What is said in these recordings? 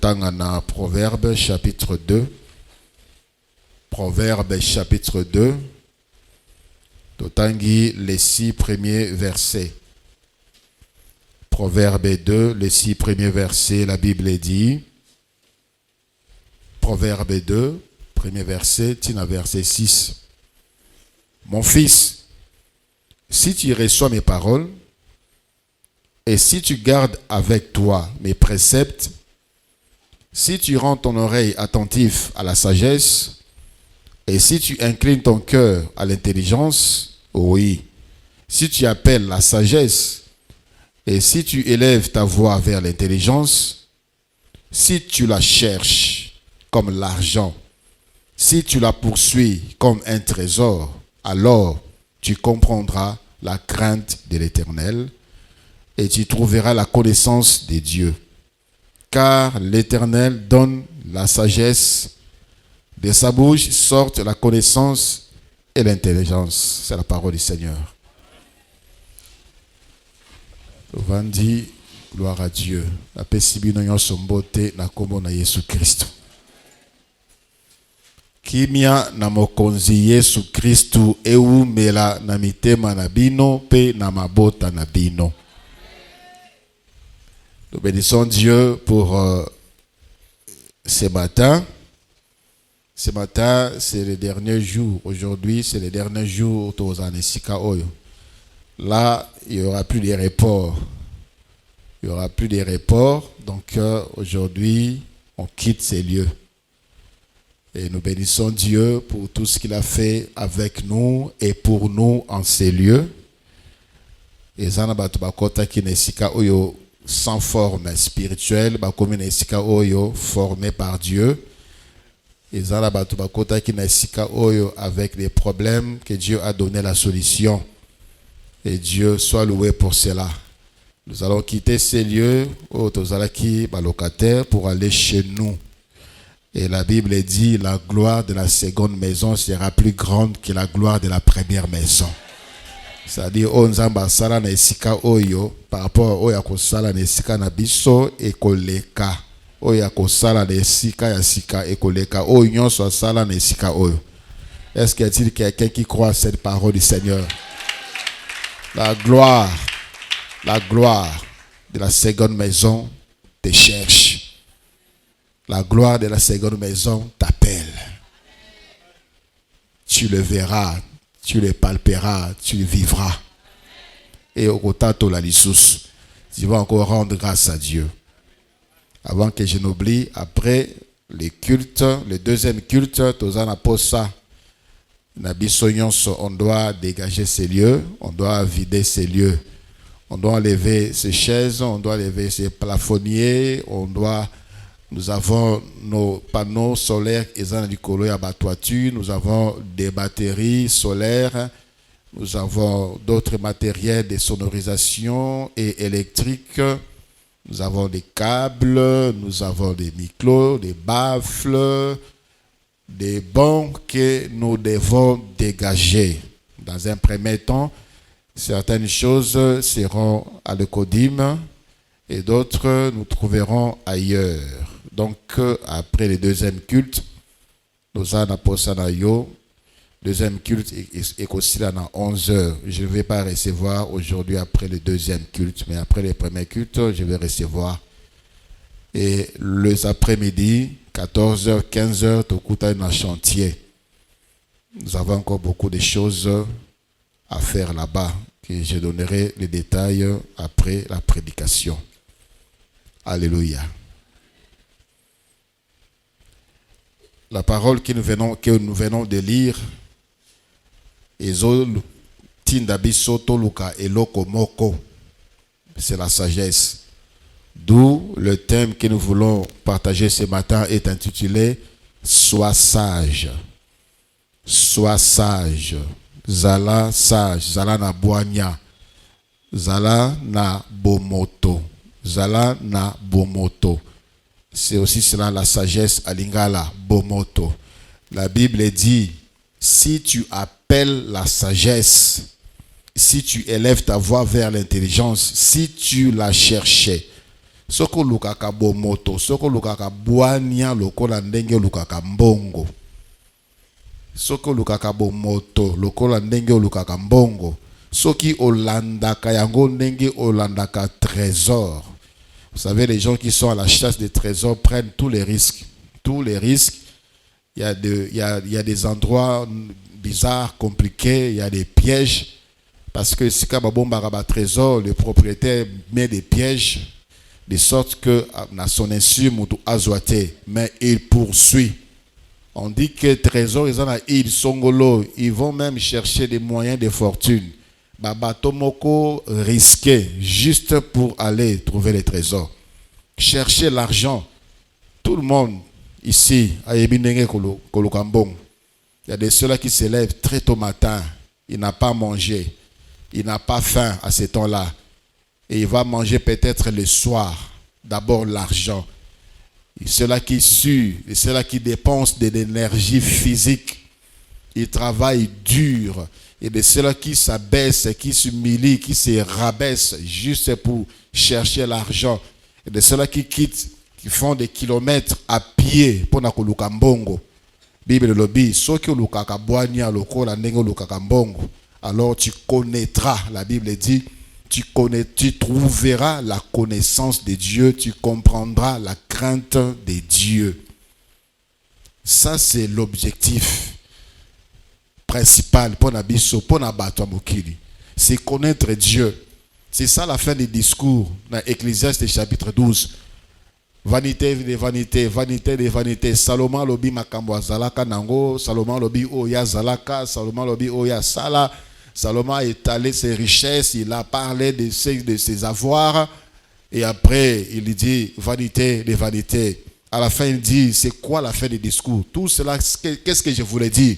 Totangana, Proverbe chapitre 2. Proverbe chapitre 2. Totangi, les 6 premiers versets. Proverbe 2, les 6 premiers versets, la Bible dit. Proverbe 2, premier verset, tina verset 6. Mon fils, si tu reçois mes paroles, et si tu gardes avec toi mes préceptes, si tu rends ton oreille attentive à la sagesse, et si tu inclines ton cœur à l'intelligence, oui, si tu appelles la sagesse, et si tu élèves ta voix vers l'intelligence, si tu la cherches comme l'argent, si tu la poursuis comme un trésor, alors tu comprendras la crainte de l'Éternel et tu trouveras la connaissance de Dieu. Car l'Éternel donne la sagesse, de sa bouche sortent la connaissance et l'intelligence. C'est la parole du Seigneur. Vandi, gloire à Dieu. La pesibino nyonso mbote na kombo na Yesu Kristo. Kimia na mokonzi Yesu Kristo eumela na mitema na bino pe na mabota na bino. Nous bénissons Dieu pour ce matin. Ce matin, c'est le dernier jour. Aujourd'hui, c'est le dernier jour aux Anesika Oyo. Là, il n'y aura plus de report. Il n'y aura plus de report. Donc, aujourd'hui, on quitte ces lieux. Et nous bénissons Dieu pour tout ce qu'il a fait avec nous et pour nous en ces lieux. Et Zanabatu Bakota qui Nesika Oyo sans forme spirituelle, Bakomi Nesika Oyo formé par Dieu. Et Zanabatu Bakota qui Nesika Oyo avec les problèmes que Dieu a donné la solution. Et Dieu soit loué pour cela. Nous allons quitter ces lieux au Tozalaki locataire pour aller chez nous. Et la Bible dit la gloire de la seconde maison sera plus grande que la gloire de la première maison. C'est-à-dire onzamba sala na esika oyo par rapport oya ko sala na esika na biso ekoleka. Oya ko sala na esika ya sika ekoleka. Oyo nyonso sala na esika oyo. Est-ce qu'il y a-t-il quelqu'un qui croit à cette parole du Seigneur? La gloire de la seconde maison te cherche. La gloire de la seconde maison t'appelle. Tu le verras, tu le palperas, tu le vivras. Et au tato la lissus, tu vas encore rendre grâce à Dieu. Avant que je n'oublie, après les cultes, le deuxième culte, Tozana Posa, on doit dégager ces lieux, on doit vider ces lieux. On doit enlever ces chaises, on doit enlever ces plafonniers, nous avons nos panneaux solaires nous avons des batteries solaires, nous avons d'autres matériels de sonorisation et électrique, nous avons des câbles, nous avons des micros, des baffles, des bancs que nous devons dégager. Dans un premier temps, certaines choses seront à l'Ecodim et d'autres nous trouverons ailleurs. Donc, après le deuxième culte, nous allons posanayo. Deuxième culte est aussi là à 11h. Je ne vais pas recevoir aujourd'hui après le deuxième culte, mais après le premier culte, je vais recevoir. Et les après-midi, 14h, 15h, Tokuta est en chantier. Nous avons encore beaucoup de choses à faire là-bas, que je donnerai les détails après la prédication. Alléluia. La parole que nous venons de lire, c'est la sagesse. D'où le thème que nous voulons partager ce matin est intitulé « Sois sage ». Sois sage. Zala sage. Zala na boanya. Zala na bomoto. Zala na bomoto. C'est aussi cela la sagesse à lingala, bomoto. La Bible dit, si tu appelles la sagesse, si tu élèves ta voix vers l'intelligence, si tu la cherchais, Soko lukaka bomoto, soko lukaka bwania lokola ndenge lukaka mbongo. Soko lukaka bomoto lokola ndenge lukaka mbongo. Soki olandaka yango ndenge olandaka trésor. Vous savez, les gens qui sont à la chasse des trésors prennent tous les risques. Tous les risques. Il y a des endroits bizarres, compliqués, il y a des pièges. Parce que si un trésor, le propriétaire met des pièges, de sorte que à son insu, mais il poursuit. On dit que trésor, ils vont même chercher des moyens de fortune. Babatomoko risqué juste pour aller trouver les trésors. Chercher l'argent. Tout le monde ici, à Ebinenge Kolokambong, il y a des ceux-là qui se lèvent très tôt matin. Il n'a pas mangé. Il n'a pas faim à ce temps-là. Et il va manger peut-être le soir. D'abord l'argent. Ceux-là qui suent, ceux-là qui dépensent de l'énergie physique. Ils travaillent dur. Et de ceux-là qui s'abaissent, qui s'humilient, qui se rabaissent juste pour chercher l'argent. Et de ceux-là qui quittent, qui font des kilomètres à pied pour nakoluka mbongo. Bible lobby, ceux qui lukaka boania lokola ndenge lukaka mbongo. Alors tu connaîtras, la Bible dit, tu trouveras la connaissance de Dieu, tu comprendras la crainte de Dieu. Ça, c'est l'objectif principal pour Nabiso, pour Nabato Mokili. C'est connaître Dieu. C'est ça la fin du discours dans Ecclésiaste chapitre 12. Vanité de vanité, vanité de vanité. Salomon lobi makambo zalaka nango, Salomon lobi oya zalaka, Salomon lobi oya sala. Salomon a étalé ses richesses, il a parlé de ses avoirs, et après il dit vanité de vanité. À la fin il dit, c'est quoi la fin du discours? Tout cela, qu'est-ce que je voulais dire?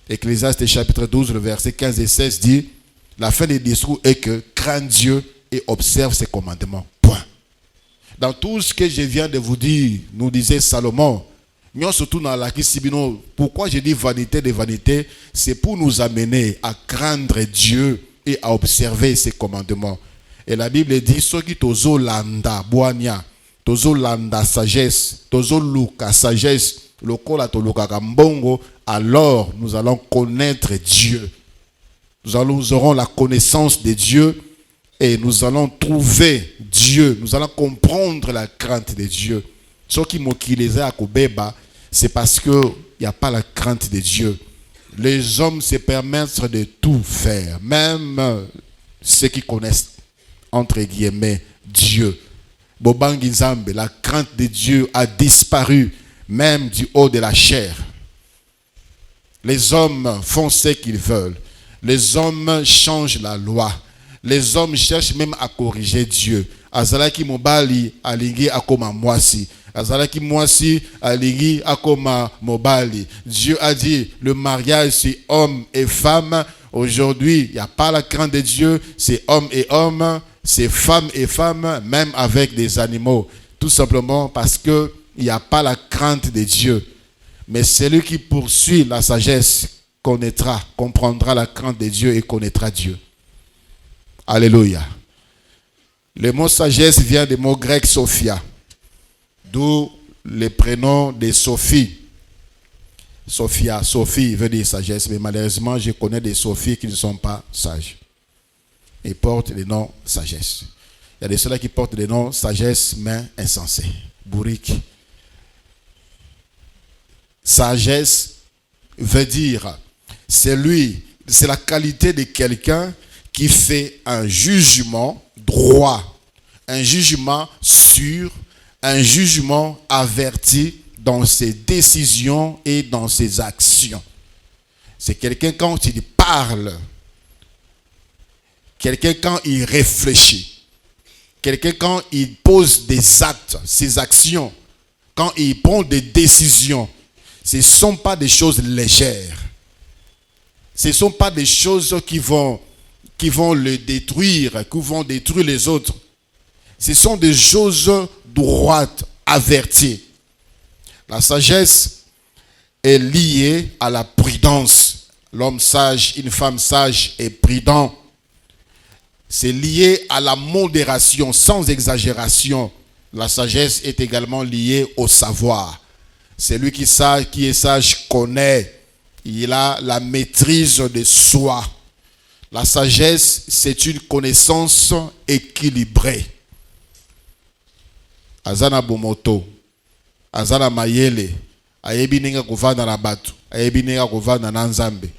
Ecclésiaste chapitre 12, le verset 15 et 16 dit, la fin du discours est que crains Dieu et observe ses commandements. Point. Dans tout ce que je viens de vous dire, nous disait Salomon, pourquoi je dis vanité de vanité, c'est pour nous amener à craindre Dieu et à observer ses commandements. Et la Bible dit, soki tozo landa boania, tozo landa sagesse, tozo luka sagesse, lokola to luka kambongo, alors nous allons connaître Dieu. Nous aurons la connaissance de Dieu et nous allons trouver Dieu. Nous allons comprendre la crainte de Dieu. Ce qui m'okileze à Kobeba, c'est parce qu'il n'y a pas la crainte de Dieu. Les hommes se permettent de tout faire, même ceux qui connaissent, entre guillemets, Dieu. Bobangi Nzambe, la crainte de Dieu a disparu, même du haut de la chair. Les hommes font ce qu'ils veulent. Les hommes changent la loi. Les hommes cherchent même à corriger Dieu. Azalaki mobali alingi akoma mwasi. Azalaki mwasi alingi akoma mobali. Dieu a dit le mariage c'est homme et femme. Aujourd'hui, il n'y a pas la crainte de Dieu, c'est homme et homme, c'est femme et femme, même avec des animaux. Tout simplement parce qu'il n'y a pas la crainte de Dieu. Mais celui qui poursuit la sagesse connaîtra, comprendra la crainte de Dieu et connaîtra Dieu. Alléluia. Le mot sagesse vient du mot grec Sophia, d'où le prénom de Sophie. Sophia, Sophie veut dire sagesse, mais malheureusement, je connais des Sophies qui ne sont pas sages. Ils portent le nom sagesse. Il y a des ceux-là qui portent le nom sagesse, mais insensés. Bourrique. Sagesse veut dire, c'est la qualité de quelqu'un qui fait un jugement droit, un jugement sûr, un jugement averti dans ses décisions et dans ses actions. C'est quelqu'un quand il parle, quelqu'un quand il réfléchit, quelqu'un quand il pose des actes, ses actions, quand il prend des décisions. Ce ne sont pas des choses légères. Ce ne sont pas des choses qui vont le détruire, qui vont détruire les autres. Ce sont des choses droites, averties. La sagesse est liée à la prudence. L'homme sage, une femme sage est prudent. c'est lié à la modération, sans exagération. La sagesse est également liée au savoir. Celui qui est sage connaît. Il a la maîtrise de soi. La sagesse, c'est une connaissance équilibrée. Azana bomoto, azana mayele, ayebi ninga kovanda na batu, ayebi ninga kovanda na nzambe,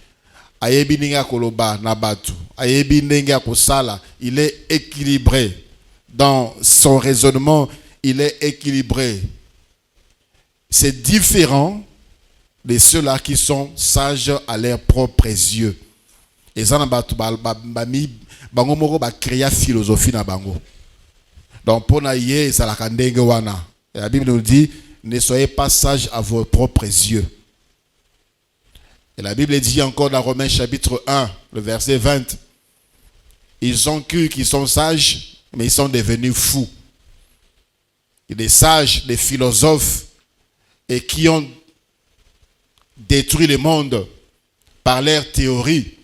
ayebi ninga koloba na batu, ayebi ninga kosala. Il est équilibré dans son raisonnement. Il est équilibré. C'est différent de ceux-là qui sont sages à leurs propres yeux. Et ça, bango moko ba créer philosophie na bango. Donc pour na yé ça la kandenge wana. Et la Bible nous dit ne soyez pas sages à vos propres yeux. Et la Bible dit encore dans Romains chapitre 1, le verset 20. Ils ont cru qu'ils sont sages, mais ils sont devenus fous. Il y a des sages, des philosophes, et qui ont détruit le monde par leurs théories.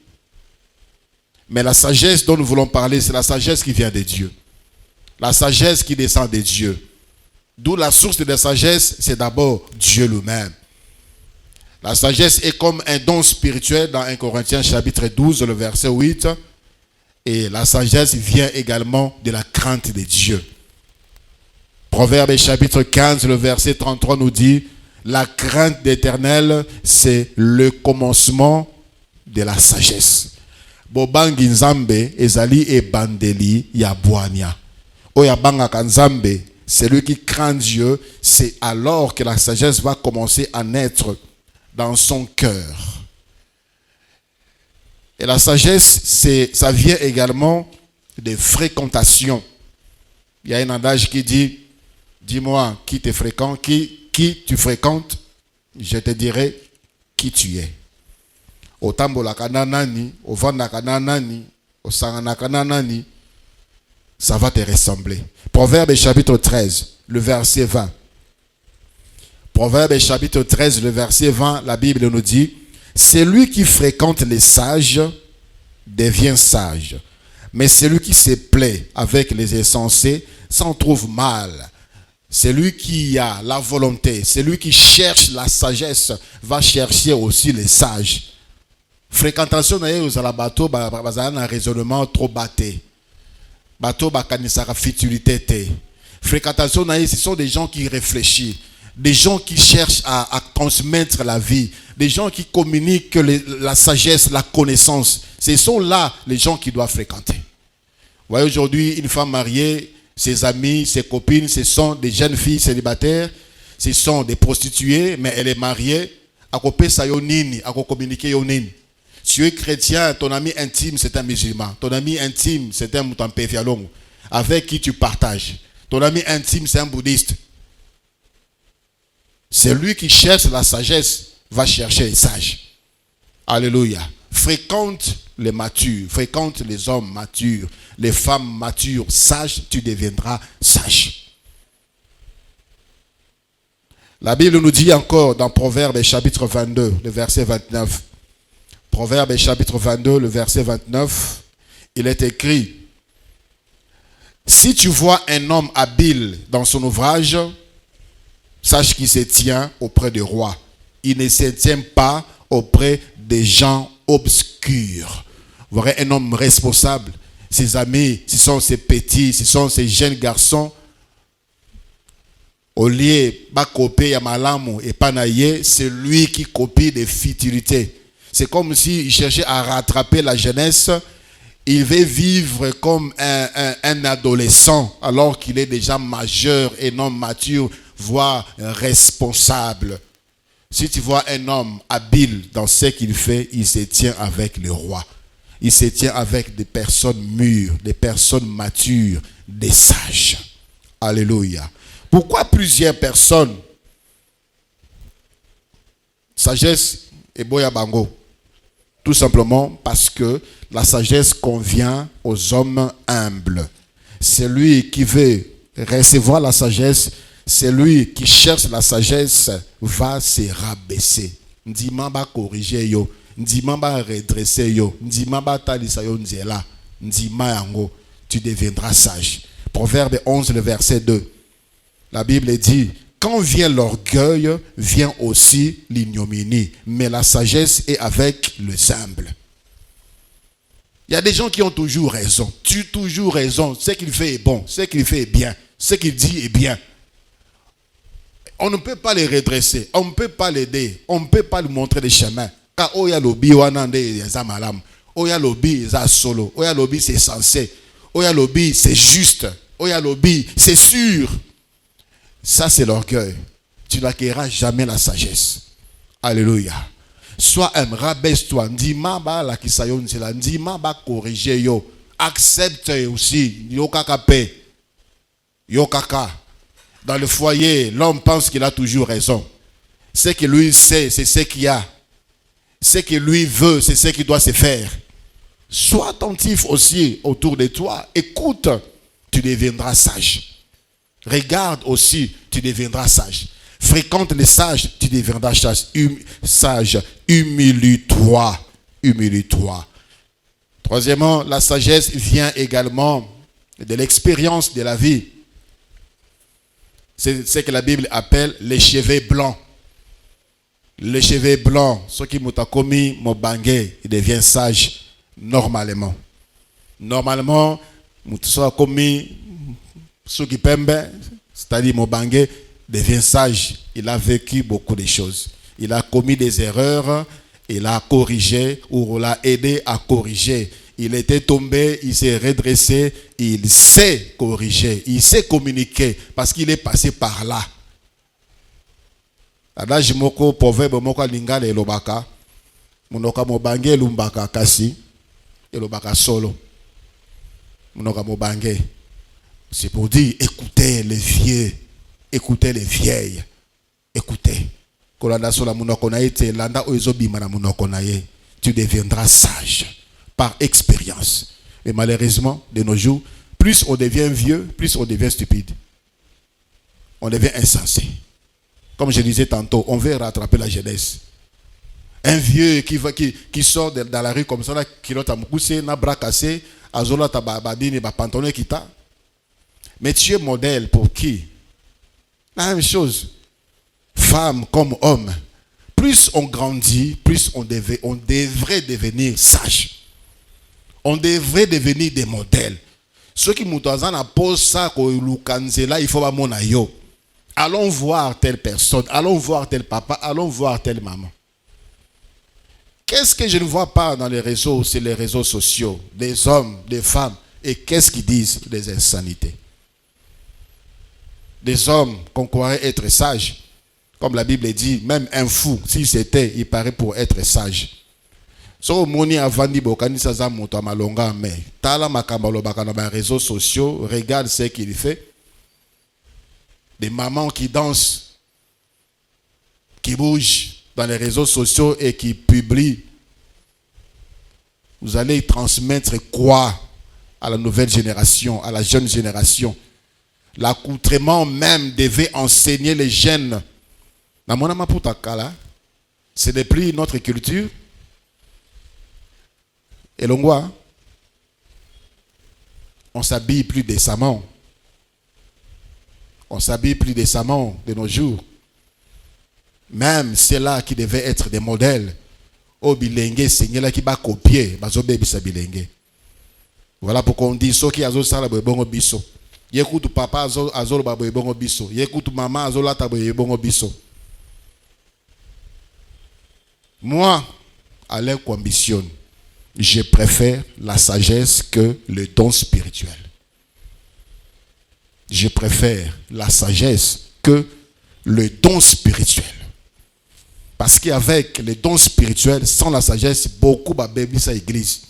Mais la sagesse dont nous voulons parler, c'est la sagesse qui vient de Dieu. La sagesse qui descend de Dieu. D'où la source de la sagesse, c'est d'abord Dieu lui-même. La sagesse est comme un don spirituel dans 1 Corinthiens chapitre 12, le verset 8. Et la sagesse vient également de la crainte de Dieu. Proverbe chapitre 15, le verset 33 nous dit, la crainte d'Éternel, c'est le commencement de la sagesse. Bobangi nzambe ezali e bandeli ya bwania. Oya banga kanzambe, celui qui craint Dieu, c'est alors que la sagesse va commencer à naître dans son cœur. Et la sagesse, ça vient également des fréquentations. Il y a un adage qui dit, dis-moi qui te fréquente, qui tu fréquentes, je te dirai qui tu es. Au tambola kananani, au vanda kananani, au sangana kananani, ça va te ressembler. Proverbe chapitre 13, le verset 20. Proverbe chapitre 13, le verset 20, la Bible nous dit, celui qui fréquente les sages devient sage, mais celui qui se plaît avec les insensés s'en trouve mal. Celui qui a la volonté, celui qui cherche la sagesse, va chercher aussi les sages. Fréquentation aux bateau, un raisonnement trop batté. Bateau, bakanisara futilité. Fréquentation, ce sont des gens qui réfléchissent, des gens qui cherchent à transmettre la vie, des gens qui communiquent la sagesse, la connaissance. Ce sont là les gens qui doivent fréquenter. Vous voyez, aujourd'hui, une femme mariée, ses amis, ses copines, ce sont des jeunes filles célibataires, ce sont des prostituées, mais elle est mariée. À côté ça yonini, à communiquer yonini. Si tu es chrétien, ton ami intime c'est un musulman. Ton ami intime c'est un moutampe fialong avec qui tu partages. Ton ami intime c'est un bouddhiste. Celui qui cherche la sagesse va chercher les sages. Alléluia. Fréquente les matures, fréquente les hommes matures, les femmes matures, sages, tu deviendras sage. La Bible nous dit encore dans Proverbe chapitre 22, le verset 29. Proverbe chapitre 22, le verset 29, il est écrit, si tu vois un homme habile dans son ouvrage, sache qu'il se tient auprès du roi. Il ne se tient pas auprès des gens obscurs. Vous verrez un homme responsable. Ses amis, ce sont ses petits, ce sont ses jeunes garçons. Au lieu de copier Yamalamu et Panaye, c'est lui qui copie des futilités. C'est comme s'il cherchait à rattraper la jeunesse. Il veut vivre comme un adolescent alors qu'il est déjà majeur et non mature, voire responsable. Si tu vois un homme habile dans ce qu'il fait, il se tient avec le roi. Il se tient avec des personnes mûres, des personnes matures, des sages. Alléluia. Pourquoi plusieurs personnes? Sagesse et boya bango. Tout simplement parce que la sagesse convient aux hommes humbles. Celui qui veut recevoir la sagesse, celui qui cherche la sagesse va se rabaisser. Ndima ba corriger yo, ndima ba redresser yo, ndima ba talisa yo nzela, ndima yango. tu deviendras sage. Proverbe 11, le verset 2. La Bible dit, quand vient l'orgueil, vient aussi l'ignominie, mais la sagesse est avec le humble. Il y a des gens qui ont toujours raison. Tu as toujours raison. Ce qu'il fait est bon. Ce qu'il fait est bien. Ce qu'il dit est bien. On ne peut pas les redresser. On ne peut pas l'aider. On ne peut pas lui montrer des chemins. Car Oya Lobi, Wanande, Yazamalam. Oya Lobi, Solo. Oya Lobi, c'est censé. Oya Lobi, c'est juste. Oya Lobi, c'est sûr. Ça, c'est l'orgueil. Tu n'acquériras jamais la sagesse. Alléluia. Sois un, rabaisse-toi. Ndima ba la kisayon c'est ndima ba corriger yo. Accepte aussi. Yo kaka paix. Yo kaka. Dans le foyer, l'homme pense qu'il a toujours raison. Ce que lui sait, c'est ce qu'il y a. Ce que lui veut, c'est ce qui doit se faire. Sois attentif aussi autour de toi. Écoute, tu deviendras sage. Regarde aussi, tu deviendras sage. Fréquente les sages, tu deviendras sage. Humilie-toi. Humilie-toi. Troisièmement, la sagesse vient également de l'expérience de la vie. C'est ce que la Bible appelle les cheveux blancs. Les cheveux blancs, ceux qui m'ont commis mon bangé, il devient sage normalement. Normalement, m'ont commis ceux qui pembe, c'est-à-dire mon bangé, devient sage. Il a vécu beaucoup de choses. Il a commis des erreurs, il a corrigé ou l'a aidé à corriger. Il était tombé, il s'est redressé, il sait corriger, il sait communiquer parce qu'il est passé par là. Adage moko proverbe moko lingala elobaka munoka mobange lumbaka kasi elobaka solo munoka mobange. C'est pour dire écoutez les vieux, écoutez les vieilles, écoutez. Kolanda sola munoko na ete landa oezobima na munoko na ye. Tu deviendras sage par expérience. Et malheureusement, de nos jours, plus on devient vieux, plus on devient stupide. On devient insensé. Comme je disais tantôt, on veut rattraper la jeunesse. Un vieux qui sort dans la rue comme ça, qui a un bras cassé, azola tababadine, pantalon kita. Mais tu es modèle pour qui? La même chose. Femme comme homme. Plus on grandit, plus on devrait devenir sage. On devrait devenir des modèles. Ceux qui m'ont posé ça, il faut pas mon ayo. Allons voir telle personne, allons voir tel papa, allons voir telle maman. Qu'est-ce que je ne vois pas dans les réseaux, c'est les réseaux sociaux, des hommes, des femmes. Et qu'est-ce qu'ils disent? Des insanités. Des hommes qu'on croirait être sages. Comme la Bible dit, même un fou, s'il c'était, il paraît pour être sage. So moni avandi bokani saza moto amalonga mais tala makambalo bakana ba réseaux sociaux, regarde ce qu'il fait. Des mamans qui dansent, qui bougent dans les réseaux sociaux et qui publient. Vous allez transmettre quoi à la nouvelle génération, à la jeune génération? L'accoutrement même devait enseigner les jeunes. Ce n'est plus notre culture. Et l'on voit, on s'habille plus décemment. On s'habille plus décemment de nos jours. Même ceux-là qui devaient être des modèles. Au bilingue, c'est là qui va copier. Voilà pourquoi on dit ceux qui ont ça, bon biso. Yécoute papa azol babo bon biso. Yécoute maman azol la tabo bon biso. Moi, à l'air qu'ambitionne, je préfère la sagesse que le don spirituel. Je préfère la sagesse que le don spirituel. Parce qu'avec le don spirituel, sans la sagesse, beaucoup de bébés à l'église.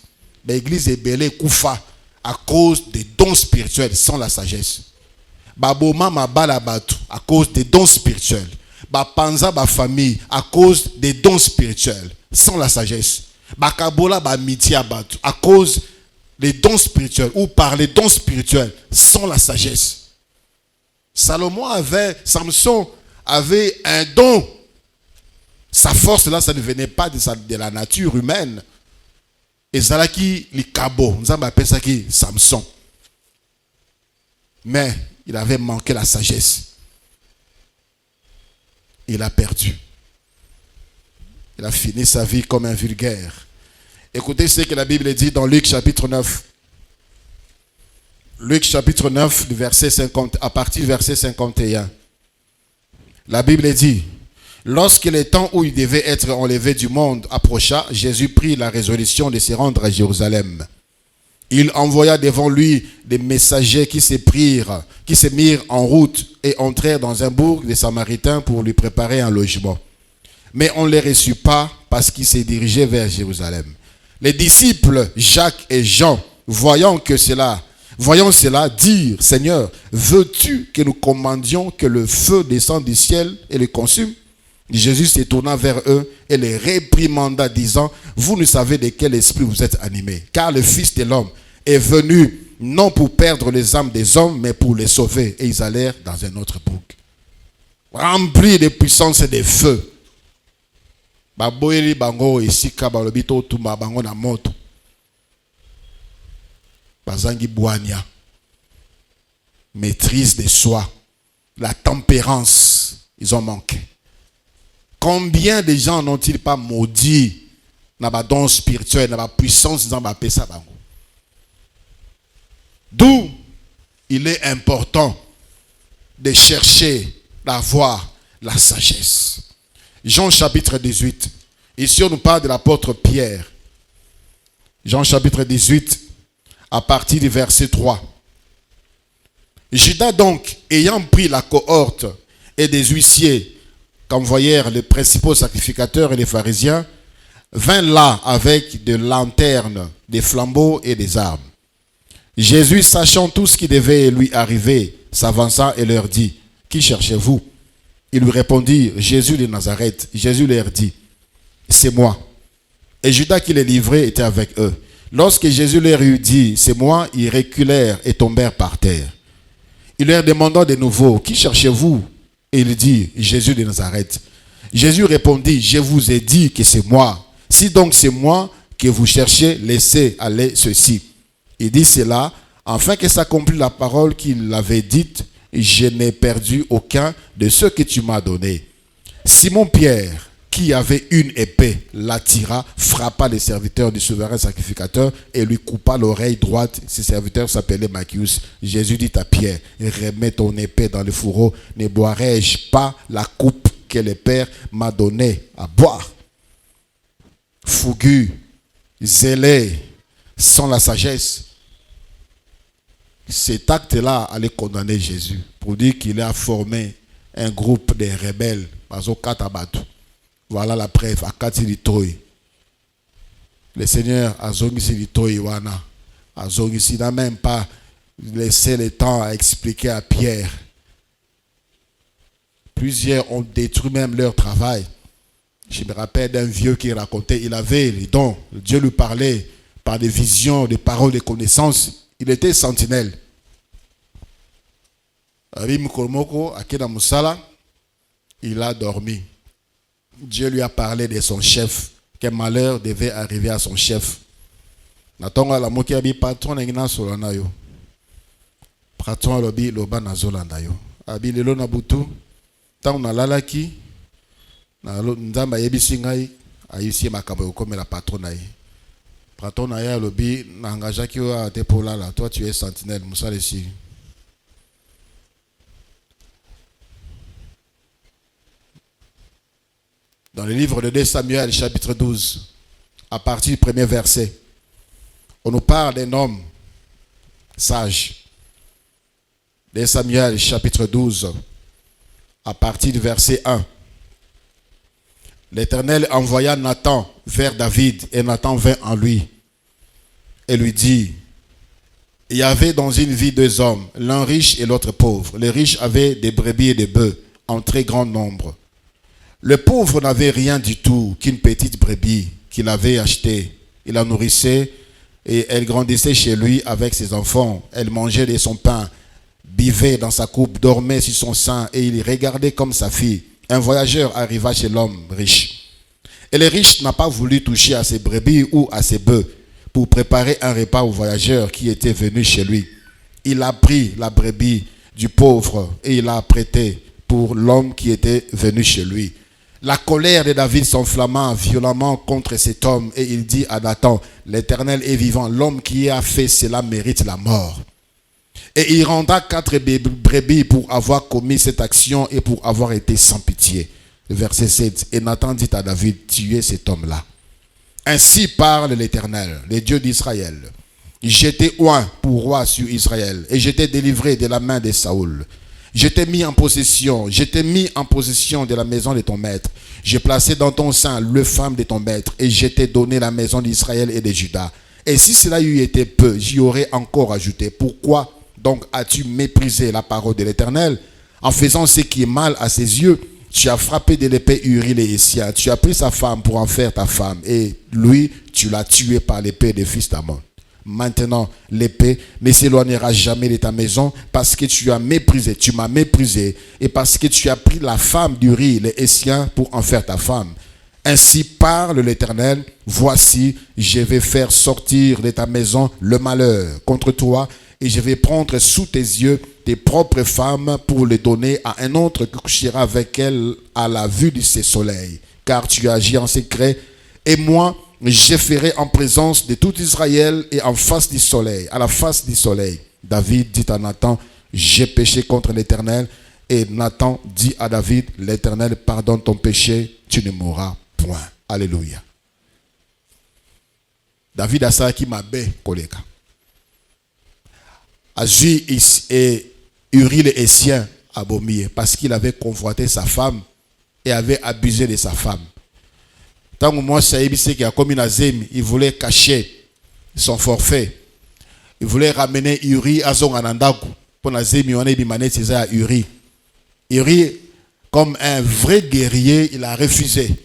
L'église est belle koufa à cause des dons spirituels, sans la sagesse. Baboma mabala batu à cause des dons spirituels. Bapanza ba famille à cause des dons spirituels, sans la sagesse. Bakabola ba miti abatu à cause des dons spirituels ou par les dons spirituels, sans la sagesse. Samson avait un don. Sa force là, ça ne venait pas de la nature humaine. Et Zalaki li kabo, nous avons appelé ça qui Samson. Mais il avait manqué la sagesse. Il a perdu. Il a fini sa vie comme un vulgaire. Écoutez ce que la Bible dit dans Luc chapitre 9. Luc chapitre 9, verset 50, à partir du verset 51. La Bible dit: lorsque le temps où il devait être enlevé du monde approcha, Jésus prit la résolution de se rendre à Jérusalem. Il envoya devant lui des messagers qui se mirent en route et entrèrent dans un bourg des Samaritains pour lui préparer un logement. Mais on ne les reçut pas parce qu'ils se dirigeaient vers Jérusalem. Les disciples Jacques et Jean, voyant cela, dirent: Seigneur, veux-tu que nous commandions que le feu descende du ciel et le consume? Jésus se tourna vers eux et les réprimanda, disant: vous ne savez de quel esprit vous êtes animés, car le Fils de l'homme est venu non pour perdre les âmes des hommes, mais pour les sauver. Et ils allèrent dans un autre bourg, remplis de puissance et de feu. Maîtrise de soi, la tempérance, ils ont manqué. Combien de gens n'ont-ils pas maudit dans le don spirituel, dans la puissance dans la paix? D'où il est important de chercher d'avoir la sagesse. Jean chapitre 18. Ici on nous parle de l'apôtre Pierre. Jean chapitre 18, à partir du verset 3. Judas donc, ayant pris la cohorte et des huissiers qu'envoyèrent les principaux sacrificateurs et les pharisiens, vint là avec des lanternes, des flambeaux et des armes. Jésus, sachant tout ce qui devait lui arriver, s'avança et leur dit: qui cherchez-vous? Ils lui répondirent: Jésus de Nazareth. Jésus leur dit: c'est moi. Et Judas qui les livrait était avec eux. Lorsque Jésus leur eut dit: c'est moi, ils reculèrent et tombèrent par terre. Il leur demanda de nouveau: qui cherchez-vous? Et il dit: Jésus de Nazareth. Jésus répondit: je vous ai dit que c'est moi. Si donc c'est moi que vous cherchez, laissez aller ceci. Il dit cela afin que s'accomplisse la parole qu'il avait dite: je n'ai perdu aucun de ceux que tu m'as donnés. Simon Pierre, qui avait une épée, l'attira, frappa les serviteurs du souverain sacrificateur et lui coupa l'oreille droite. Ses serviteurs s'appelaient Machius. Jésus dit à Pierre: remets ton épée dans le fourreau. Ne boirai-je pas la coupe que le Père m'a donnée à boire? Fougu, zélé, sans la sagesse. Cet acte-là allait condamner Jésus pour dire qu'il a formé un groupe de rebelles. Voilà la preuve. Le Seigneur a n'a même pas laissé le temps à expliquer à Pierre. Plusieurs ont détruit même leur travail. Je me rappelle d'un vieux qui racontait, il avait les dons. Dieu lui parlait par des visions, des paroles, des connaissances. Il était sentinelle. Il a dormi. Dieu lui a parlé de son chef. Quel malheur devait arriver à son chef. Patron lobi loba na zolanda yo. Abi lelo na butu. Tant na lalaki. Na nzamba yebisi ngai ayusi makambo yokomela patron na ye. Patron na ye lobi na engagaki yo a te pour là. Toi tu es sentinelle musale si. Dans le livre de 2 Samuel, chapitre 12, à partir du premier verset, on nous parle d'un homme sage. 2 Samuel, chapitre 12, à partir du verset 1. L'Éternel envoya Nathan vers David et Nathan vint en lui et lui dit: il y avait dans une vie deux hommes, l'un riche et l'autre pauvre. Le riche avait des brebis et des bœufs en très grand nombre. Le pauvre n'avait rien du tout qu'une petite brebis qu'il avait achetée. Il la nourrissait et elle grandissait chez lui avec ses enfants. Elle mangeait de son pain, buvait dans sa coupe, dormait sur son sein et il regardait comme sa fille. Un voyageur arriva chez l'homme riche. Et le riche n'a pas voulu toucher à ses brebis ou à ses bœufs pour préparer un repas au voyageur qui était venu chez lui. Il a pris la brebis du pauvre et il l'a prêté pour l'homme qui était venu chez lui. La colère de David s'enflamma violemment contre cet homme et il dit à Nathan, l'Éternel est vivant, l'homme qui a fait cela mérite la mort. Et il rendra 4 brebis pour avoir commis cette action et pour avoir été sans pitié. Verset 7. Et Nathan dit à David, tuez cet homme-là. Ainsi parle l'Éternel, le Dieu d'Israël. J'étais oint pour roi sur Israël et j'étais délivré de la main de Saoul. J'étais mis en possession de la maison de ton maître. J'ai placé dans ton sein le femme de ton maître et j'ai donné la maison d'Israël et de Juda. Et si cela eût été peu, j'y aurais encore ajouté. Pourquoi donc as-tu méprisé la parole de l'Éternel en faisant ce qui est mal à ses yeux? Tu as frappé de l'épée Uri les Hétiens. Tu as pris sa femme pour en faire ta femme. Et lui, tu l'as tué par l'épée des fils d'Ammon. Maintenant, l'épée ne s'éloignera jamais de ta maison parce que tu m'as méprisé et parce que tu as pris la femme d'Uri les Hétiens pour en faire ta femme. Ainsi parle l'Éternel, voici, je vais faire sortir de ta maison le malheur contre toi et je vais prendre sous tes yeux tes propres femmes pour les donner à un autre qui couchera avec elles à la vue de ses soleils. Car tu agis en secret et moi, je ferai en présence de tout Israël et en face du soleil, à la face du soleil. David dit à Nathan, j'ai péché contre l'Éternel. Et Nathan dit à David, l'Éternel pardonne ton péché, tu ne mourras point. Alléluia. David a ça qui m'a bé, collègue. Azui et Uri le Hétien abomié parce qu'il avait convoité sa femme et avait abusé de sa femme. Tant que moi, il voulait cacher son forfait. Il voulait ramener Uri à son anandaku. Pour la zemi, on est à Uri. Uri, comme un vrai guerrier, il a refusé.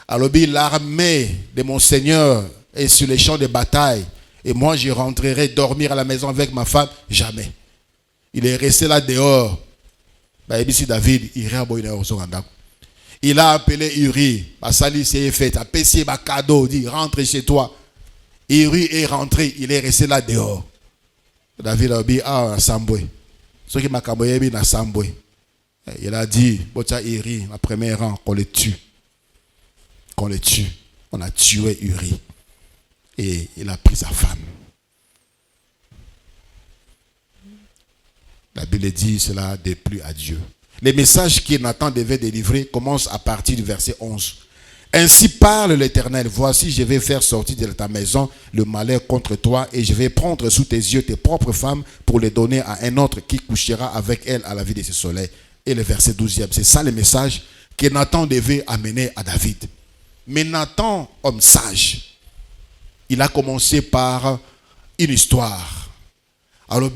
Alors, l'armée de mon Seigneur est sur les champs de bataille. Et moi, je rentrerai dormir à la maison avec ma femme. Jamais. Il est resté là dehors. David, il a appelé Uri. Sali s'est fait. A payé un cadeau. Dit, rentre chez toi. Uri est rentré. Il est resté là dehors. David a dit, Samboué. Ce qui m'a camboyé, na Samboué. Il a dit, Uri, la première rang, qu'on le tue. Qu'on le tue. On a tué Uri. Et il a pris sa femme. La Bible dit cela déplut à Dieu. Les messages que Nathan devait délivrer commencent à partir du verset 11. Ainsi parle l'Éternel, voici je vais faire sortir de ta maison le malheur contre toi et je vais prendre sous tes yeux tes propres femmes pour les donner à un autre qui couchera avec elles à la vue de ce soleil. Et le verset 12e, c'est ça le message que Nathan devait amener à David. Mais Nathan, homme sage, il a commencé par une histoire. Alors,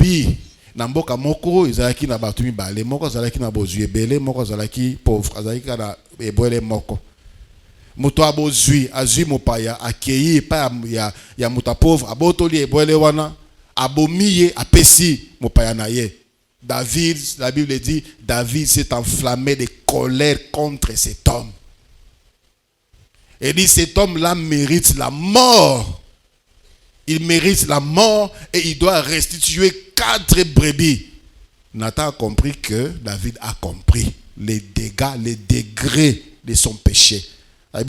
Namboka moko izalaki na batumi bale moko zalaki na bozui ebele moko zalaki pauvre azalaki na ebwele moko moto abozui azui mopaya akei pa ya muta pauvre abotoli ebwele wana abomiye apesi mopaya na ye. David, la Bible dit, David s'est enflammé de colère contre cet homme. Et dit cet homme-là mérite la mort. Il mérite la mort et il doit restituer 4 brebis. Nathan a compris que David a compris les dégâts, les degrés de son péché.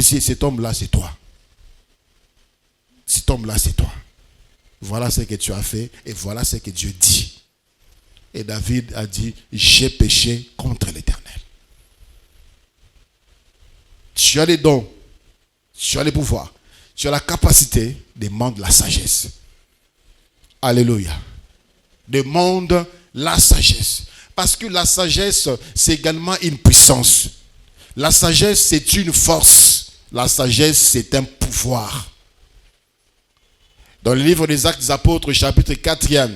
Cet homme-là, c'est toi. Cet homme-là, c'est toi. Voilà ce que tu as fait et voilà ce que Dieu dit. Et David a dit, j'ai péché contre l'Éternel. Tu as les dons, tu as les pouvoirs. Tu as la capacité, demande la sagesse. Alléluia. Demande la sagesse. Parce que la sagesse, c'est également une puissance. La sagesse, c'est une force. La sagesse, c'est un pouvoir. Dans le livre des Actes des Apôtres, chapitre 4e,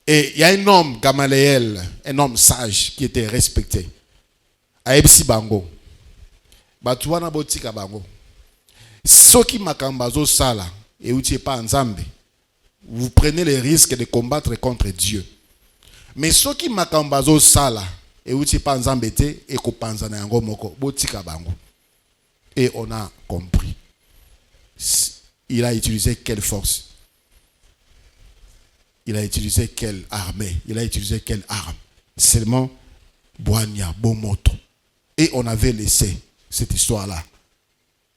et il y a un homme, Gamaliel, un homme sage qui était respecté. Aebsi Bango. Batuana botika bango. Soki makambazo sala et utie pas nzambe. Vous prenez le risque de combattre contre Dieu. Mais soki makambazo sala et utie pas nzambe te et ko panzana yango moko botika bango. Et on a compris. Il a utilisé quelle force? il a utilisé quelle armée? Il a utilisé quelle arme? Seulement Boania, Bomoto. Et on avait laissé cette histoire-là.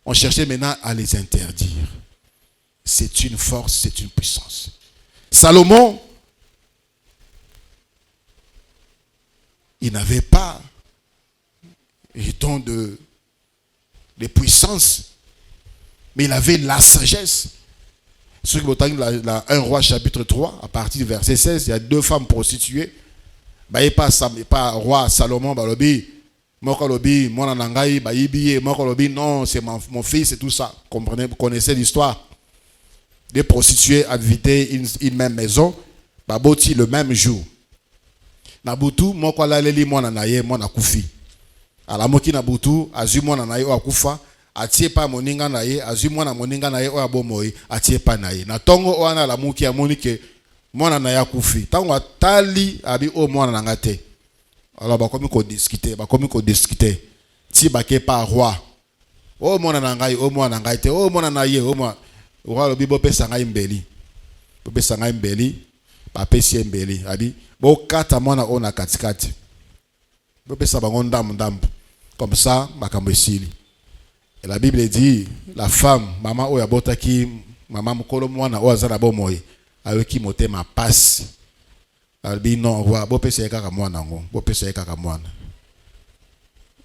On cherchait maintenant à les interdire. C'est une force, c'est une puissance. Salomon, il n'avait pas le don de puissance, mais il avait la sagesse. Ceux qui ont la 1 Roi chapitre 3, à partir du verset 16, il y a 2 femmes prostituées. Il n'y a pas roi Salomon, non, c'est mon fils et tout ça. Comprenez, vous connaissez l'histoire. Des prostituées habitaient une même maison, baboti le même jour. Nabutu, moko la leli mwana na ye mwana kufi. Ala moki Nabutu, azu mwana na ye o akufa, atie pa moninga na ye, azu mwana moninga na ye o abomoi, atie pa na ye. Na tongo o ana la moki amoni ke mwana na ye akufi. Tango atali abi o mwana na ngate. Alors bakomi ko discuter. Ti bake pa roi. O mwana na ngai, o mwana na ngai te, o mwana na ye, o mwana. Roi lobi bo pesa ngai mbeli. Bo pesa ngai mbeli, ba pesi mbeli. Abi bo kata mwana ona katikati. Bo pesa bango ndambu. Comme ça, makambo esili. Et la Bible dit, la femme, maman oya botaki, maman mukolo mwana o azala bomoyi, ayoki motema passe. Elle dit non, roi, bo pesa kaka mwana ngo, bo pesa kaka mwana.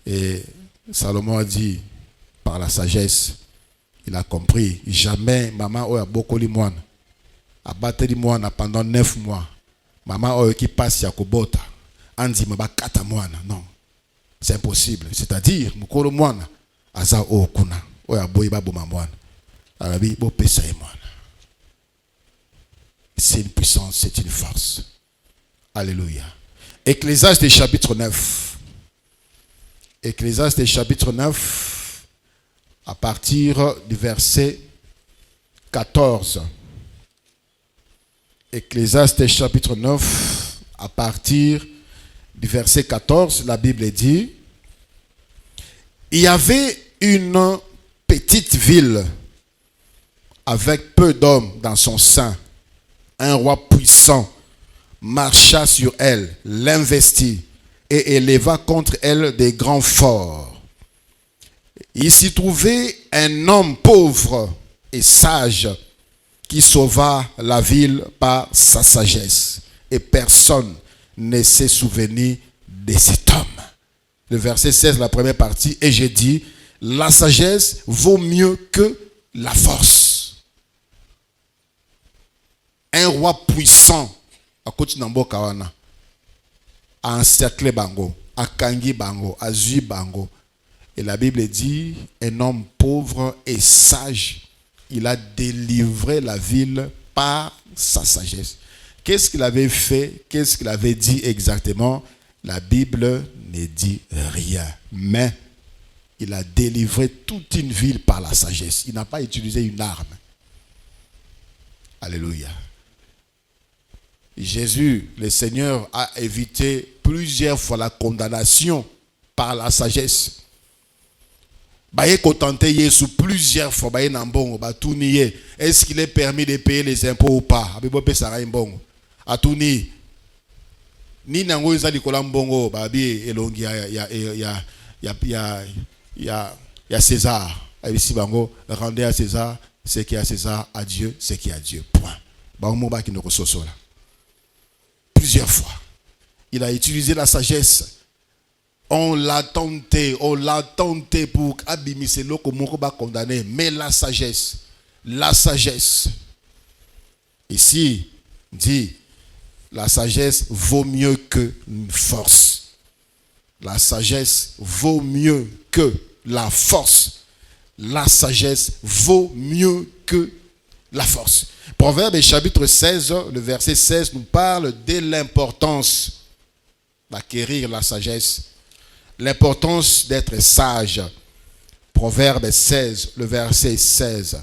Et Salomon a dit, par la sagesse, il a compris, jamais maman oya bokoli mwana, a bateli mwana pendant 9 mois. Maman oya qui passe ya kobota, andi maba kata mwana, non. C'est impossible. C'est-à-dire, mukolo mwana, aza o kuna, oya boyi baboma mwana. Arabi, bo pesa mwana. C'est une puissance, c'est une force. Alléluia. Ecclésiaste chapitre 9. Ecclésiaste chapitre 9, à partir du verset 14. Ecclésiaste chapitre 9, à partir du verset 14, la Bible dit, il y avait une petite ville avec peu d'hommes dans son sein. Un roi puissant marcha sur elle, l'investit et éleva contre elle des grands forts. Il s'y trouvait un homme pauvre et sage qui sauva la ville par sa sagesse. Et personne ne s'est souvenu de cet homme. Le verset 16, la première partie, et j'ai dit, la sagesse vaut mieux que la force. Un roi puissant, à côté d'Ambo Kawana, a encerclé Bango, a kangi Bango, a zui Bango. Et la Bible dit, un homme pauvre et sage, il a délivré la ville par sa sagesse. Qu'est-ce qu'il avait fait? Qu'est-ce qu'il avait dit exactement? La Bible ne dit rien. Mais il a délivré toute une ville par la sagesse. Il n'a pas utilisé une arme. Alléluia. Jésus, le Seigneur, a évité plusieurs fois la condamnation par la sagesse. Baye contenté Yesu plusieurs fois, baye nambongo, batuniye. Est-ce qu'il est permis de payer les impôts ou pas? Abibope saray mbongo. Atuni. Ni nango izali kolambongo, babi elongi ya César. Ici bango, rendez à César ce qui est à César, à Dieu ce qui est à Dieu. Point. Bango ba ki no kososola. Plusieurs fois. Il a utilisé la sagesse. On l'a tenté pour abimiser le moko ba condamné, mais la sagesse, ici dit, la sagesse vaut mieux que une force. La sagesse vaut mieux que la force. La sagesse vaut mieux que la force. Proverbe chapitre 16, le verset 16 nous parle de l'importance d'acquérir la sagesse. L'importance d'être sage. Proverbe 16, le verset 16.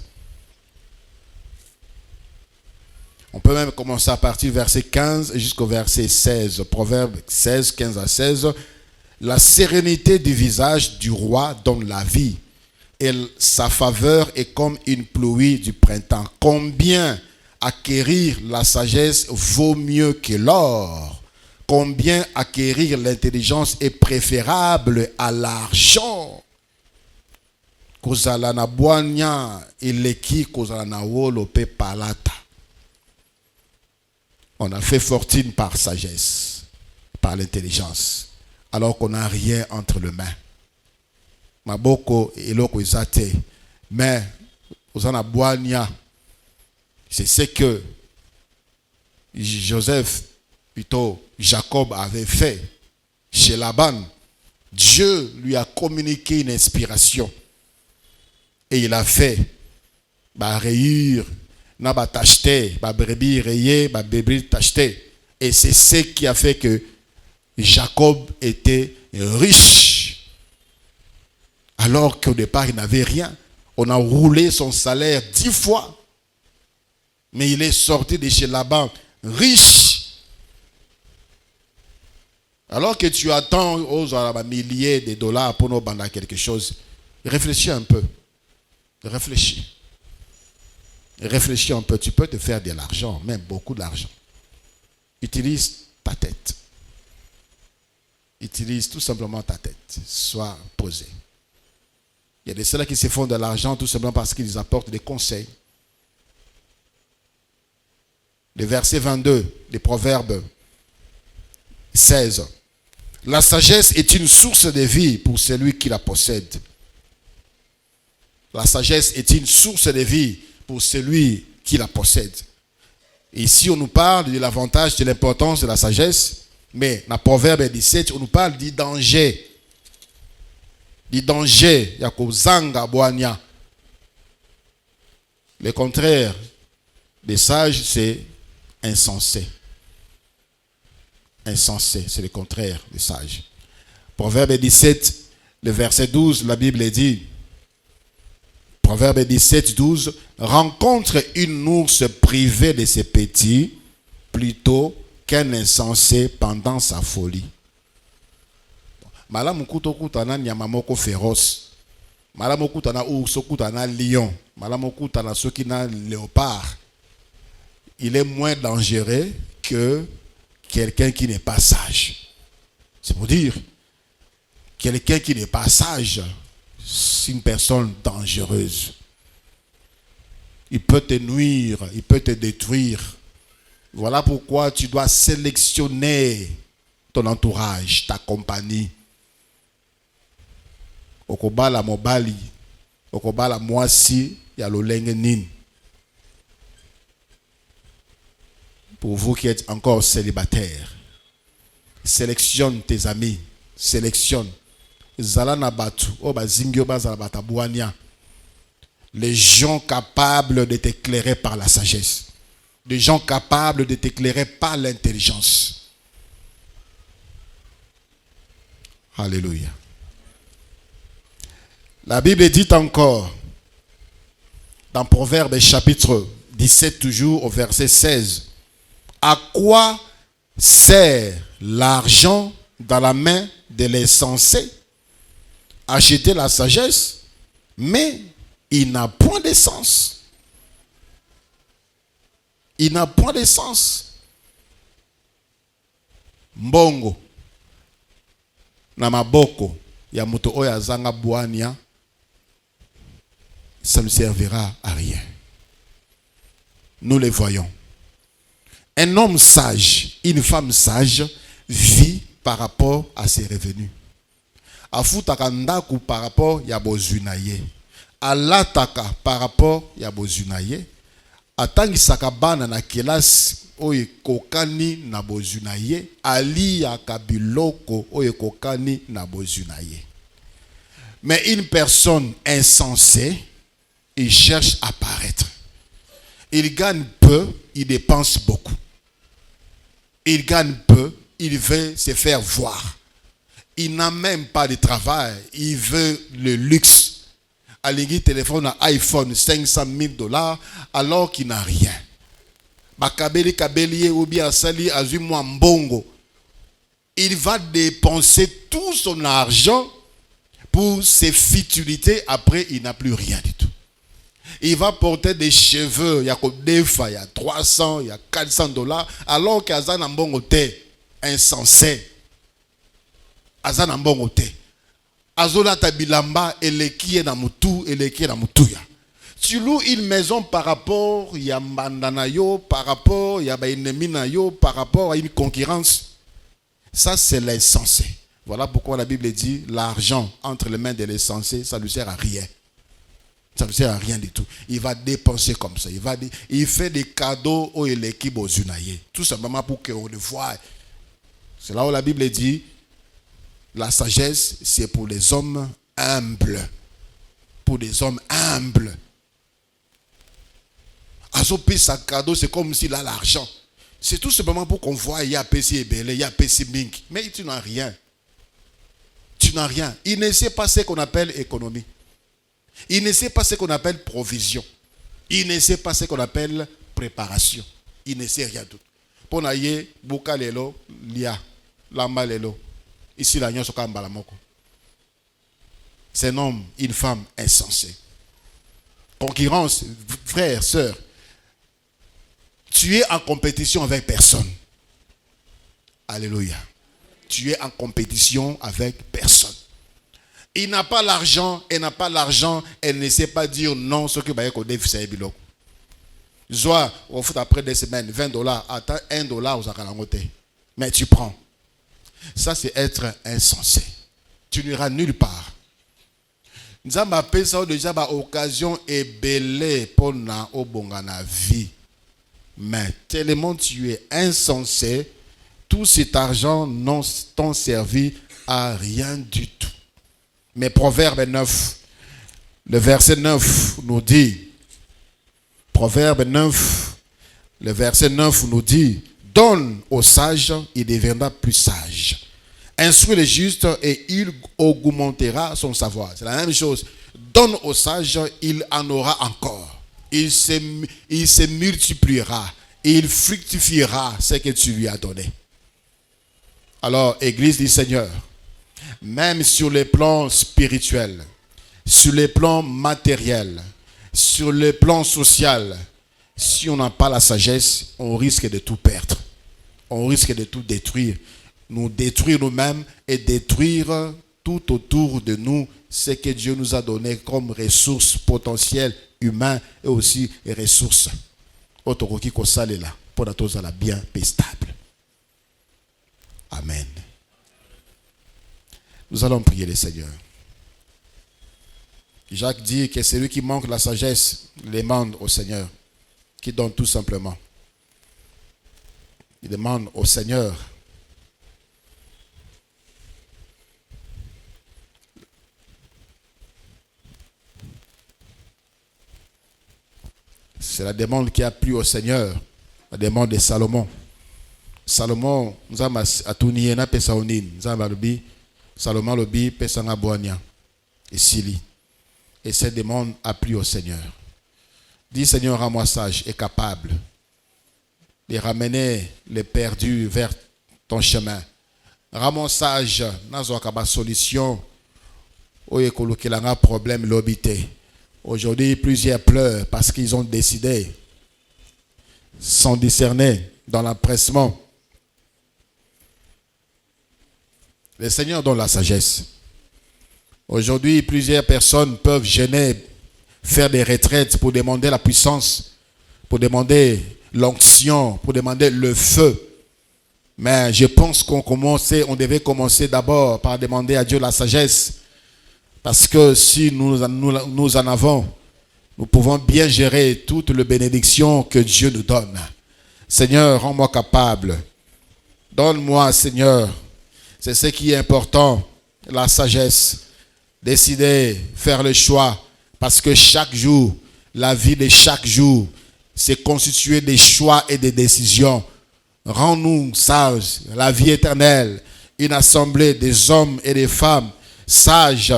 On peut même commencer à partir du verset 15 jusqu'au verset 16. Proverbe 16, 15 à 16. La sérénité du visage du roi donne la vie, et sa faveur est comme une pluie du printemps. Combien acquérir la sagesse vaut mieux que l'or. Combien acquérir l'intelligence est préférable à l'argent. Kozala na boanya eleki kozala na wolo pe palata. On a fait fortune par sagesse, par l'intelligence, alors qu'on n'a rien entre les mains. Maboko eloko izate, mais ozana boanya, c'est ce que Joseph, plutôt Jacob avait fait chez Laban. Dieu lui a communiqué une inspiration. Et il a fait rayure, n'a pas tacheté, brebis rayé, bébé tacheté. Et c'est ce qui a fait que Jacob était riche. Alors qu'au départ, il n'avait rien. On a roulé son salaire 10 fois. Mais il est sorti de chez Laban riche. Alors que tu attends aux milliers de dollars pour nous vendre quelque chose, réfléchis un peu. Réfléchis un peu. Tu peux te faire de l'argent, même beaucoup d'argent. Utilise ta tête. Utilise tout simplement ta tête. Sois posé. Il y a des ceux-là qui se font de l'argent tout simplement parce qu'ils apportent des conseils. Le verset 22 des Proverbes 16. La sagesse est une source de vie pour celui qui la possède. La sagesse est une source de vie pour celui qui la possède. Ici, on nous parle de l'avantage, de l'importance de la sagesse, mais dans Proverbe 17, on nous parle du danger. Du danger, yakozanga boanya. Le contraire des sages, c'est insensé. Insensé, c'est le contraire des sages. Proverbe 17, le verset 12, la Bible dit, Proverbe 17, 12, rencontre une ours privée de ses petits plutôt qu'un insensé pendant sa folie. Malamu kutana nyama moko féroce. Malamu kutana ours, kutana lion. Malamu kutana sokina léopard. Il est moins dangereux que quelqu'un qui n'est pas sage. C'est pour dire, quelqu'un qui n'est pas sage, c'est une personne dangereuse. Il peut te nuire, il peut te détruire. Voilà pourquoi tu dois sélectionner ton entourage, ta compagnie. Okobala mobali, okobala mwasi, ya lolenge nini. Pour vous qui êtes encore célibataires, sélectionne tes amis, sélectionne. Zalana batu, obazingyo bazala batabuania. Les gens capables de t'éclairer par la sagesse. Les gens capables de t'éclairer par l'intelligence. Alléluia. La Bible dit encore, dans Proverbes chapitre 17, toujours au verset 16, à quoi sert l'argent dans la main de l'insensé? Acheter la sagesse, mais il n'a point de sens. Il n'a point de sens. Mbongo na maboko ya muto oya zanga bwania, ça ne servira à rien. Nous les voyons. Un homme sage, une femme sage vit par rapport à ses revenus. Afutaka ndaku par rapport ya bozunaye. Alataka par rapport ya bozunaye. Atangisaka bana na kelasi oye kokani na bozunaye. Ali ya kabiloko oye kokani na bozunaye. Mais une personne insensée, il cherche à paraître. Il gagne peu, il dépense beaucoup. Il gagne peu, il veut se faire voir. Il n'a même pas de travail, il veut le luxe. Alingui téléphone à iPhone 500 000 $, alors qu'il n'a rien. Bakabeli kabeli ou bien sali azumwa mbongo. Il va dépenser tout son argent pour ses futilités. Après, il n'a plus rien du tout. Il va porter des cheveux, il y a des fois, il y a 300, il y a 400 $, alors qu'Azan a bon côté, insensé. Azan a bon côté. Azola tabilamba, et qui est dans mutu, et qui est dans mutuya. Tu loues une maison par rapport, il y a mbandanayo, par rapport, il y a baïneminayo, par rapport à une concurrence. Ça, c'est l'insensé. Voilà pourquoi la Bible dit l'argent entre les mains de l'insensé, ça ne lui sert à rien. Ça ne lui sert à rien du tout. Il va dépenser comme ça. Il fait des cadeaux aux équipes aux unaïs. Tout simplement pour qu'on le voie. C'est là où la Bible dit la sagesse, c'est pour les hommes humbles. Pour des hommes humbles. Azopi sa cadeau, c'est comme s'il a l'argent. C'est tout simplement pour qu'on voit, il y a PC Ebele, il y a PC Mink. Mais tu n'as rien. Tu n'as rien. Il ne sait pas ce qu'on appelle économie. Il ne sait pas ce qu'on appelle provision. Il ne sait pas ce qu'on appelle préparation. Il ne sait rien d'autre. Pour naïe, Buka lelo, lia, lamba lelo. Ici, la nyon soka mbalamoko. C'est un homme, une femme insensée. Concurrence, frère, sœur. Tu es en compétition avec personne. Alléluia. Tu es en compétition avec personne. Il n'a pas l'argent, elle n'a pas l'argent, elle ne sait pas dire non, ce que va être déficit biloko. Zoa, on fait après des semaines, $20, attends $1 aux akalangote. Mais tu prends. Ça, c'est être insensé. Tu n'iras nulle part. Nous avons appelé ça déjà par occasion et belé pour na obongana vie. Mais tellement tu es insensé, tout cet argent n'ont servi à rien du tout. Mais Proverbe 9, le verset 9 nous dit, Proverbe 9, le verset 9 nous dit, donne au sage, il deviendra plus sage. Instruis le juste et il augmentera son savoir. C'est la même chose. Donne au sage, il en aura encore. Il se multipliera. Il fructifiera ce que tu lui as donné. Alors, Église du Seigneur, même sur les plans spirituels, sur les plans matériels, sur le plan social, si on n'a pas la sagesse, on risque de tout perdre. On risque de tout détruire. Nous détruire nous-mêmes et détruire tout autour de nous ce que Dieu nous a donné comme ressources potentielles, humaines et aussi ressources. Otoroki ko salela pour la bien et stable. Amen. Nous allons prier le Seigneur. Jacques dit que celui qui manque la sagesse demande au Seigneur, qui donne tout simplement. Il demande au Seigneur. C'est la demande qui a plu au Seigneur, la demande de Salomon. Salomon, nous avons atouné na pesaonin, nous avons dit Salomon lobi pesanga boania et sili. Et cette demande a plu au Seigneur. Dis Seigneur, rends-moi sage et capable de ramener les perdus vers ton chemin. Rends-moi sage, nazo kaba solution au ekolokelanga problème lobité. Aujourd'hui, plusieurs pleurent parce qu'ils ont décidé, sans discerner, dans l'empressement. Le Seigneur donne la sagesse. Aujourd'hui, plusieurs personnes peuvent gêner, faire des retraites pour demander la puissance, pour demander l'onction, pour demander le feu. Mais je pense qu'on devait commencer d'abord par demander à Dieu la sagesse. Parce que si nous en avons, nous pouvons bien gérer toute la bénédiction que Dieu nous donne. Seigneur, rends-moi capable. Donne-moi, Seigneur, c'est ce qui est important, la sagesse. Décider, faire le choix. Parce que chaque jour, la vie de chaque jour, c'est constitué des choix et des décisions. Rends-nous sages, la vie éternelle, une assemblée des hommes et des femmes sages,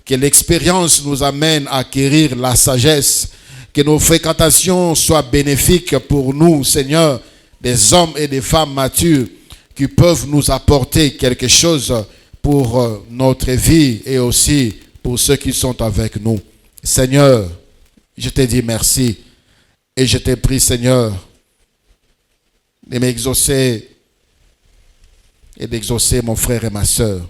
que l'expérience nous amène à acquérir la sagesse, que nos fréquentations soient bénéfiques pour nous, Seigneur, des hommes et des femmes matures qui peuvent nous apporter quelque chose pour notre vie et aussi pour ceux qui sont avec nous. Seigneur, Je te dis merci. Et je te prie, Seigneur, de m'exaucer et d'exaucer mon frère et ma sœur.